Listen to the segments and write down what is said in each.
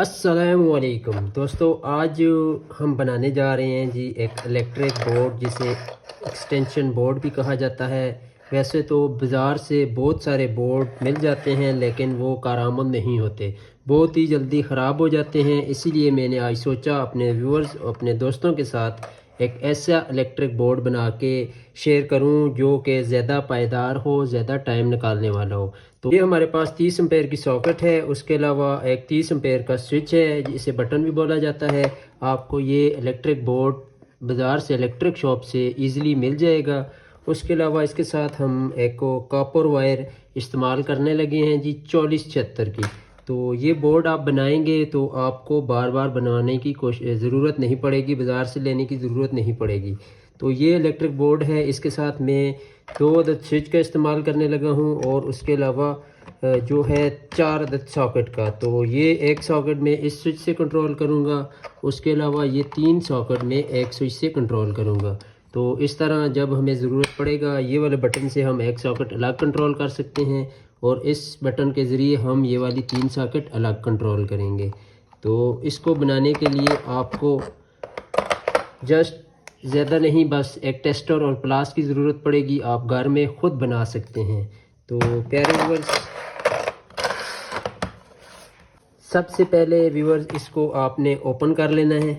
अस्सलामुअलैकुम दोस्तों, आज हम बनाने जा रहे हैं जी एक इलेक्ट्रिक बोर्ड जिसे एक्सटेंशन बोर्ड भी कहा जाता है। वैसे तो बाज़ार से बहुत सारे बोर्ड मिल जाते हैं लेकिन वो कारआमद नहीं होते, बहुत ही जल्दी ख़राब हो जाते हैं। इसीलिए मैंने आज सोचा अपने व्यूअर्स अपने दोस्तों के साथ एक ऐसा इलेक्ट्रिक बोर्ड बना के शेयर करूं जो कि ज़्यादा पायदार हो, ज़्यादा टाइम निकालने वाला हो। तो ये हमारे पास 30 एम्पेयर की सॉकेट है, उसके अलावा एक 30 एम्पेयर का स्विच है जिसे बटन भी बोला जाता है। आपको ये इलेक्ट्रिक बोर्ड बाज़ार से इलेक्ट्रिक शॉप से इजीली मिल जाएगा। उसके अलावा इसके साथ हम एक कॉपर वायर इस्तेमाल करने लगे हैं जी 4476 की। तो ये बोर्ड आप बनाएंगे तो आपको बार बार बनवाने की ज़रूरत नहीं पड़ेगी, बाज़ार से लेने की ज़रूरत नहीं पड़ेगी। तो ये इलेक्ट्रिक बोर्ड है, इसके साथ मैं 2 अदद स्विच का इस्तेमाल करने लगा हूँ और उसके अलावा जो है 4 अदद सॉकेट का। तो ये एक सॉकेट में इस स्विच से कंट्रोल करूँगा, उसके अलावा ये 3 सॉकेट में एक स्विच से कंट्रोल करूँगा। तो इस तरह जब हमें ज़रूरत पड़ेगा ये वाले बटन से हम एक सॉकेट अलग कंट्रोल कर सकते हैं और इस बटन के ज़रिए हम ये वाली 3 सॉकेट अलग कंट्रोल करेंगे। तो इसको बनाने के लिए आपको जस्ट ज़्यादा नहीं, बस एक टेस्टर और प्लास की ज़रूरत पड़ेगी। आप घर में ख़ुद बना सकते हैं। तो प्यारे व्यूअर्स, सबसे पहले व्यूअर्स इसको आपने ओपन कर लेना है।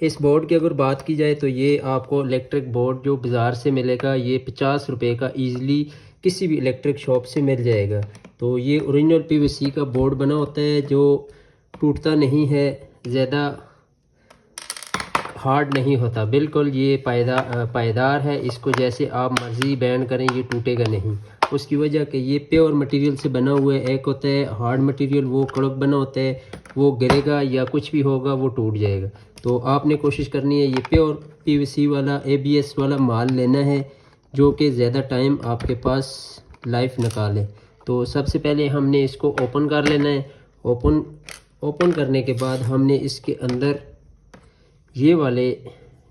इस बोर्ड की अगर बात की जाए तो ये आपको इलेक्ट्रिक बोर्ड जो बाज़ार से मिलेगा ये 50 रुपये का ईज़िली किसी भी इलेक्ट्रिक शॉप से मिल जाएगा। तो ये ओरिजिनल पीवीसी का बोर्ड बना होता है जो टूटता नहीं है, ज़्यादा हार्ड नहीं होता, बिल्कुल ये पायदार है। इसको जैसे आप मर्ज़ी बैंड करें ये टूटेगा नहीं। उसकी वजह कि ये प्योर मटेरियल से बना हुआ है। एक होता है हार्ड मटेरियल, वो कड़क बना होता है, वो गिरेगा या कुछ भी होगा वो टूट जाएगा। तो आपने कोशिश करनी है ये प्योर पीवीसी वाला एबीएस वाला माल लेना है जो कि ज़्यादा टाइम आपके पास लाइफ निकाले। तो सबसे पहले हमने इसको ओपन कर लेना है। ओपन करने के बाद हमने इसके अंदर ये वाले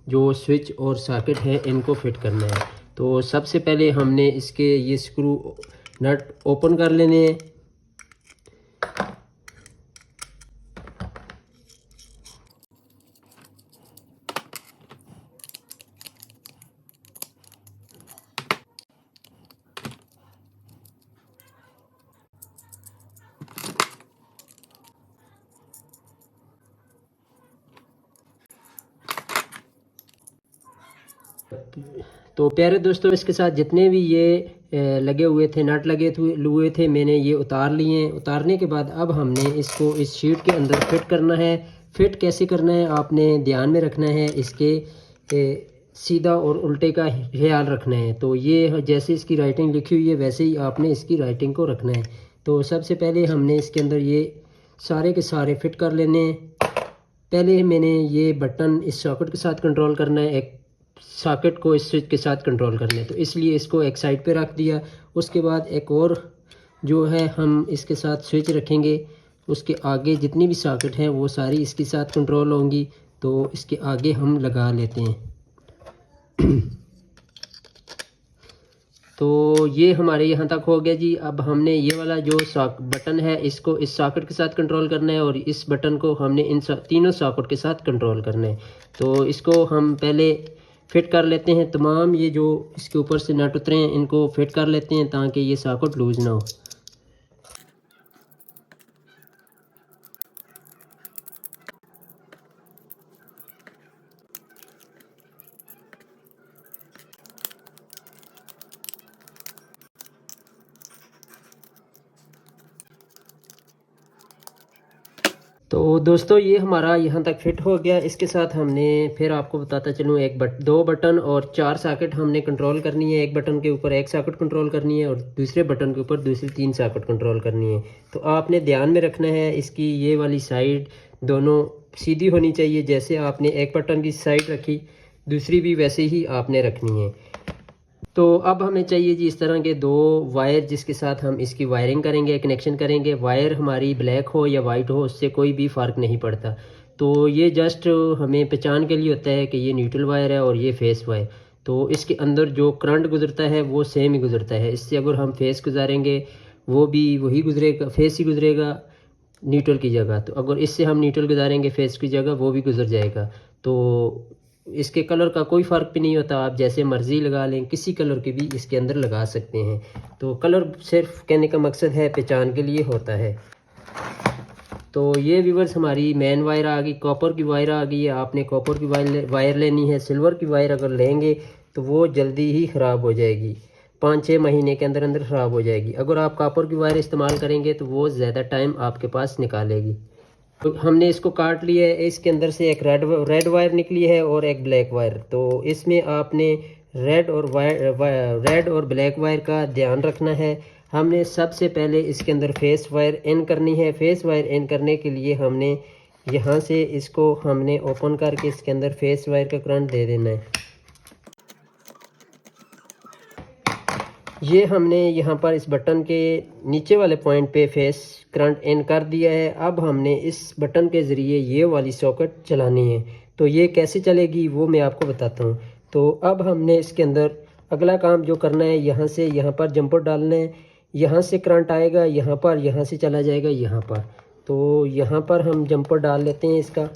जो स्विच और सॉकेट है इनको फिट करना है। तो सबसे पहले हमने इसके ये स्क्रू नट ओपन कर लेने हैं। तो प्यारे दोस्तों, इसके साथ जितने भी ये लगे हुए थे, नट लगे हुए थे, मैंने ये उतार लिए हैं। उतारने के बाद अब हमने इसको इस शीट के अंदर फिट करना है। फिट कैसे करना है आपने ध्यान में रखना है, इसके सीधा और उल्टे का ख्याल रखना है। तो ये जैसे इसकी राइटिंग लिखी हुई है वैसे ही आपने इसकी राइटिंग को रखना है। तो सबसे पहले हमने इसके अंदर ये सारे के सारे फिट कर लेने हैं। पहले मैंने ये बटन इस सॉकेट के साथ कंट्रोल करना है, एक सॉकेट को इस स्विच के साथ कंट्रोल करना है, तो इसलिए इसको एक साइड पे रख दिया। उसके बाद एक और जो है हम इसके साथ स्विच रखेंगे, उसके आगे जितनी भी सॉकेट हैं वो सारी इसके साथ कंट्रोल होंगी। तो इसके आगे हम लगा लेते हैं। तो ये हमारे यहाँ तक हो गया जी। अब हमने ये वाला जो बटन है इसको इस सॉकेट के साथ कंट्रोल करना है और इस बटन को हमने इन तीनों सॉकेट के साथ कंट्रोल करना है। तो इसको हम पहले फिट कर लेते हैं। तमाम ये जो इसके ऊपर से नट उतरे हैं इनको फिट कर लेते हैं ताकि ये सॉकेट लूज़ ना हो। तो दोस्तों, ये हमारा यहाँ तक फिट हो गया। इसके साथ हमने फिर आपको बताता चलूँ दो बटन और 4 सॉकेट हमने कंट्रोल करनी है। एक बटन के ऊपर एक सॉकेट कंट्रोल करनी है और दूसरे बटन के ऊपर दूसरी 3 सॉकेट कंट्रोल करनी है। तो आपने ध्यान में रखना है इसकी ये वाली साइड दोनों सीधी होनी चाहिए। जैसे आपने एक बटन की साइड रखी दूसरी भी वैसे ही आपने रखनी है। तो अब हमें चाहिए जी इस तरह के 2 वायर जिसके साथ हम इसकी वायरिंग करेंगे, कनेक्शन करेंगे। वायर हमारी ब्लैक हो या वाइट हो उससे कोई भी फ़र्क नहीं पड़ता। तो ये जस्ट हमें पहचान के लिए होता है कि ये न्यूट्रल वायर है और ये फेस वायर। तो इसके अंदर जो करंट गुजरता है वो सेम ही गुजरता है। इससे अगर हम फेस गुजारेंगे वो भी वही गुजरेगा, फेस ही गुजरेगा। न्यूट्रल की जगह। तो अगर इससे हम न्यूट्रल गुजारेंगे फेस की जगह, वो भी गुजर जाएगा। तो इसके कलर का कोई फ़र्क भी नहीं होता, आप जैसे मर्ज़ी लगा लें, किसी कलर के भी इसके अंदर लगा सकते हैं। तो कलर सिर्फ कहने का मकसद है पहचान के लिए होता है। तो ये व्यूवर्स हमारी मेन वायर आ गई, कॉपर की वायर आ गई है। आपने कॉपर की वायर लेनी है। सिल्वर की वायर अगर लेंगे तो वो जल्दी ही ख़राब हो जाएगी, 5-6 महीने के अंदर अंदर ख़राब हो जाएगी। अगर आप कॉपर की वायर इस्तेमाल करेंगे तो वो ज़्यादा टाइम आपके पास निकालेगी। तो हमने इसको काट लिया है। इसके अंदर से एक रेड वायर निकली है और एक ब्लैक वायर। तो इसमें आपने रेड और ब्लैक वायर का ध्यान रखना है। हमने सबसे पहले इसके अंदर फेस वायर इन करनी है। फेस वायर इन करने के लिए हमने यहाँ से इसको हमने ओपन करके इसके अंदर फेस वायर का करंट दे देना है। ये हमने यहाँ पर इस बटन के नीचे वाले पॉइंट पे फेस करंट इन कर दिया है। अब हमने इस बटन के ज़रिए ये वाली सॉकेट चलानी है। तो ये कैसे चलेगी वो मैं आपको बताता हूँ। तो अब हमने इसके अंदर अगला काम जो करना है, यहाँ से यहाँ पर जंपर डालना है। यहाँ से करंट आएगा यहाँ पर, यहाँ से चला जाएगा यहाँ पर। तो यहाँ पर हम जंपर डाल लेते हैं इसका।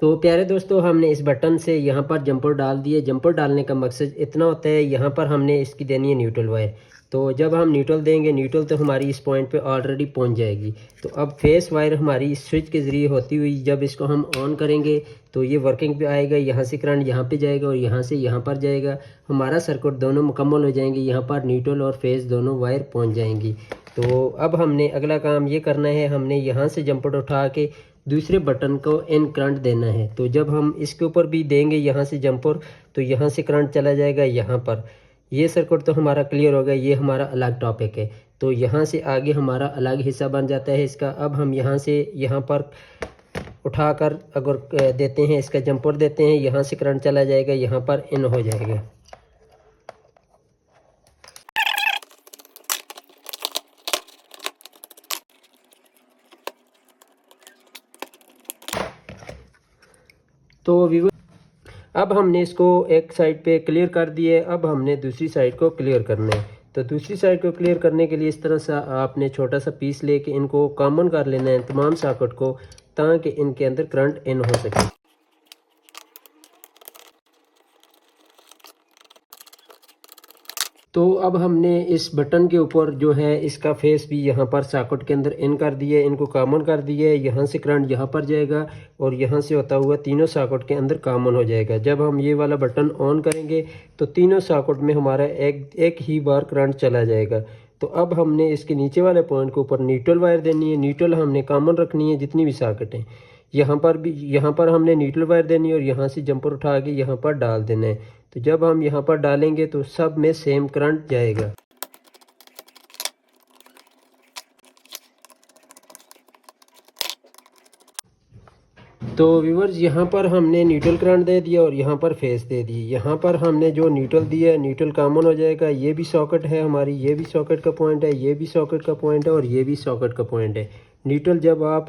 तो प्यारे दोस्तों, हमने इस बटन से यहाँ पर जंपर डाल दिए। जंपर डालने का मकसद इतना होता है, यहाँ पर हमने इसकी देनी है न्यूट्रल वायर। तो जब हम न्यूट्रल देंगे, न्यूट्रल तो हमारी इस पॉइंट पे ऑलरेडी पहुँच जाएगी। तो अब फेस वायर हमारी इस स्विच के ज़रिए होती हुई जब इसको हम ऑन करेंगे तो ये वर्किंग पे आएगा। यहाँ से करंट यहाँ पे जाएगा और यहाँ से यहाँ पर जाएगा। हमारा सर्किट दोनों मुकम्मल हो जाएंगे। यहाँ पर न्यूट्रल और फेस दोनों वायर पहुँच जाएंगी। तो अब हमने अगला काम ये करना है, हमने यहाँ से जंपर उठा के दूसरे बटन को इन करंट देना है। तो जब हम इसके ऊपर भी देंगे यहाँ से जंपर, तो यहाँ से करंट चला जाएगा यहाँ पर। ये सर्किट तो हमारा क्लियर हो गया, ये हमारा अलग टॉपिक है। तो यहाँ से आगे हमारा अलग हिस्सा बन जाता है इसका। अब हम यहाँ से यहाँ पर उठाकर अगर देते हैं, इसका जंपर देते हैं, यहाँ से करंट चला जाएगा, यहाँ पर इन हो जाएगा। तो वीवर अब हमने इसको एक साइड पे क्लियर कर दिए। अब हमने दूसरी साइड को क्लियर करना है। तो दूसरी साइड को क्लियर करने के लिए इस तरह से आपने छोटा सा पीस लेके इनको कॉमन कर लेना है तमाम सॉकेट को, ताकि इनके अंदर करंट इन हो सके। तो अब हमने इस बटन के ऊपर जो है इसका फेस भी यहाँ पर सॉकेट के अंदर इन कर दिए, इनको कॉमन कर दिए। यहाँ से करंट यहाँ पर जाएगा और यहाँ से होता हुआ तीनों सॉकेट के अंदर कॉमन हो जाएगा। जब हम ये वाला बटन ऑन करेंगे तो तीनों सॉकेट में हमारा एक ही बार करंट चला जाएगा। तो अब हमने इसके नीचे वाले पॉइंट के ऊपर न्यूट्रल वायर देनी है। न्यूट्रल हमने कॉमन रखनी है जितनी भी सॉकेट हैं। यहाँ पर हमने न्यूट्रल वायर देनी है और यहाँ से जंपर उठा के यहाँ पर डाल देना है। तो जब हम यहाँ पर डालेंगे तो सब में सेम करंट जाएगा। तो व्यूवर्स, यहाँ पर हमने न्यूट्रल करंट दे दिया और यहाँ पर फेस दे दी। यहाँ पर हमने जो न्यूट्रल दिया, न्यूट्रल कॉमन हो जाएगा। ये भी सॉकेट है हमारी, ये भी सॉकेट का पॉइंट है, ये भी सॉकेट का पॉइंट है और ये भी सॉकेट का पॉइंट है। न्यूट्रल जब आप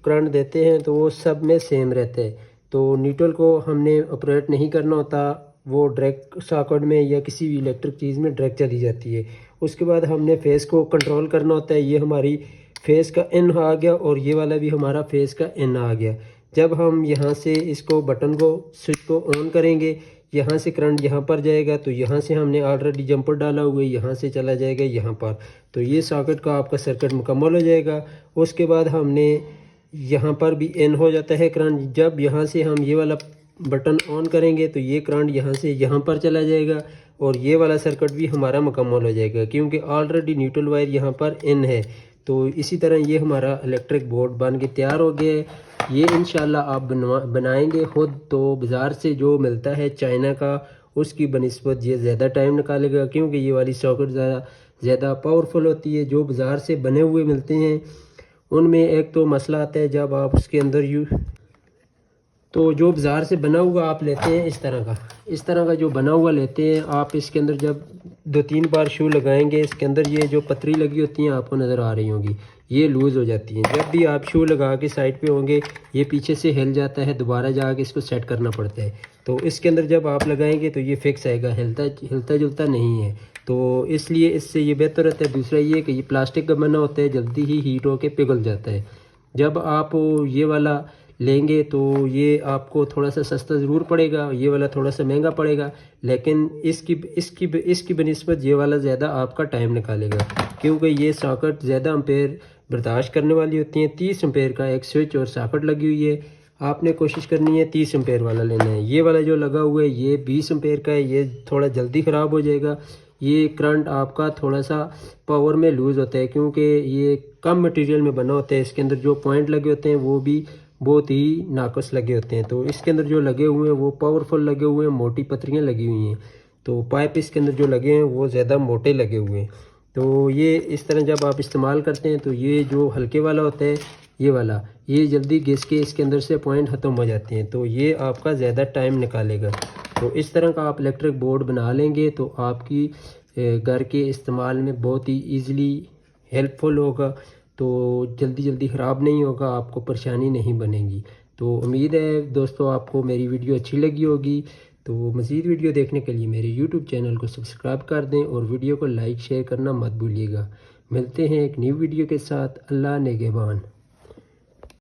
करंट देते हैं तो वो सब में सेम रहते हैं। तो न्यूट्रल को हमने ऑपरेट नहीं करना होता, वो डायरेक्ट सॉकेट में या किसी भी इलेक्ट्रिक चीज़ में डायरेक्ट चली जाती है। उसके बाद हमने फेस को कंट्रोल करना होता है। ये हमारी फेस का इन आ गया और ये वाला भी हमारा फेस का इन आ गया। जब हम यहाँ से इसको बटन को स्विच को ऑन करेंगे, यहाँ से करंट यहाँ पर जाएगा। तो यहाँ से हमने ऑलरेडी जंपर डाला हुआ है, यहाँ से चला जाएगा यहाँ पर। तो ये सॉकेट का आपका सर्किट मुकम्मल हो जाएगा। उसके बाद हमने यहाँ पर भी इन हो जाता है करंट। जब यहाँ से हम ये वाला बटन ऑन करेंगे तो ये करंट यहाँ से यहाँ पर चला जाएगा और ये वाला सर्किट भी हमारा मुकम्मल हो जाएगा, क्योंकि ऑलरेडी न्यूट्रल वायर यहाँ पर इन है। तो इसी तरह ये हमारा इलेक्ट्रिक बोर्ड बन के तैयार हो गया है। ये इंशाल्लाह आप बनाएंगे खुद। तो बाज़ार से जो मिलता है चाइना का, उसकी बनिस्बत ये ज़्यादा टाइम निकालेगा, क्योंकि ये वाली सॉकेट ज़्यादा पावरफुल होती है। जो बाज़ार से बने हुए मिलते हैं उनमें एक तो मसला आता है, जब आप उसके अंदर तो जो बाज़ार से बना हुआ आप लेते हैं इस तरह का जो बना हुआ लेते हैं आप, इसके अंदर जब 2-3 बार शू लगाएंगे, इसके अंदर ये जो पतरी लगी होती हैं आपको नज़र आ रही होंगी, ये लूज़ हो जाती हैं। जब भी आप शू लगा के साइड पे होंगे ये पीछे से हिल जाता है, दोबारा जाके इसको सेट करना पड़ता है। तो इसके अंदर जब आप लगाएंगे तो ये फिक्स आएगा, हिलता जुलता नहीं है। तो इसलिए इससे ये बेहतर रहता है। दूसरा ये कि ये प्लास्टिक का बना होता है, जल्दी ही हीट होकर पिघल जाता है। जब आप ये वाला लेंगे तो ये आपको थोड़ा सा सस्ता ज़रूर पड़ेगा, ये वाला थोड़ा सा महंगा पड़ेगा, लेकिन इसकी बनिस्बत ये वाला ज़्यादा आपका टाइम निकालेगा, क्योंकि ये सॉकेट ज़्यादा एम्पेयर बर्दाश्त करने वाली होती हैं। 30 एम्पेयर का एक स्विच और सॉकेट लगी हुई है। आपने कोशिश करनी है 30 एम्पेयर वाला लेना है। ये वाला जो लगा हुआ है ये 20 एम्पेयर का है, ये थोड़ा जल्दी ख़राब हो जाएगा। ये करंट आपका थोड़ा सा पावर में लूज़ होता है, क्योंकि ये कम मटेरियल में बना होता है। इसके अंदर जो पॉइंट लगे होते हैं वो भी बहुत ही नाकस लगे होते हैं। तो इसके अंदर जो लगे हुए हैं वो पावरफुल लगे हुए हैं, मोटी पतरियाँ लगी हुई हैं। तो पाइप इसके अंदर जो लगे हैं वो ज़्यादा मोटे लगे हुए हैं। तो ये इस तरह जब आप इस्तेमाल करते हैं तो ये जो हल्के वाला होता है ये वाला, ये जल्दी घिस के इसके अंदर से पॉइंट ख़त्म हो जाते हैं, तो ये आपका ज़्यादा टाइम निकालेगा। तो इस तरह का आप इलेक्ट्रिक बोर्ड बना लेंगे तो आपकी घर के इस्तेमाल में बहुत ही ईज़िली हेल्पफुल होगा। तो जल्दी ख़राब नहीं होगा, आपको परेशानी नहीं बनेगी। तो उम्मीद है दोस्तों आपको मेरी वीडियो अच्छी लगी होगी। तो मज़ीद वीडियो देखने के लिए मेरे यूट्यूब चैनल को सब्सक्राइब कर दें और वीडियो को लाइक शेयर करना मत भूलिएगा। मिलते हैं एक न्यू वीडियो के साथ। अल्लाह निगहबान।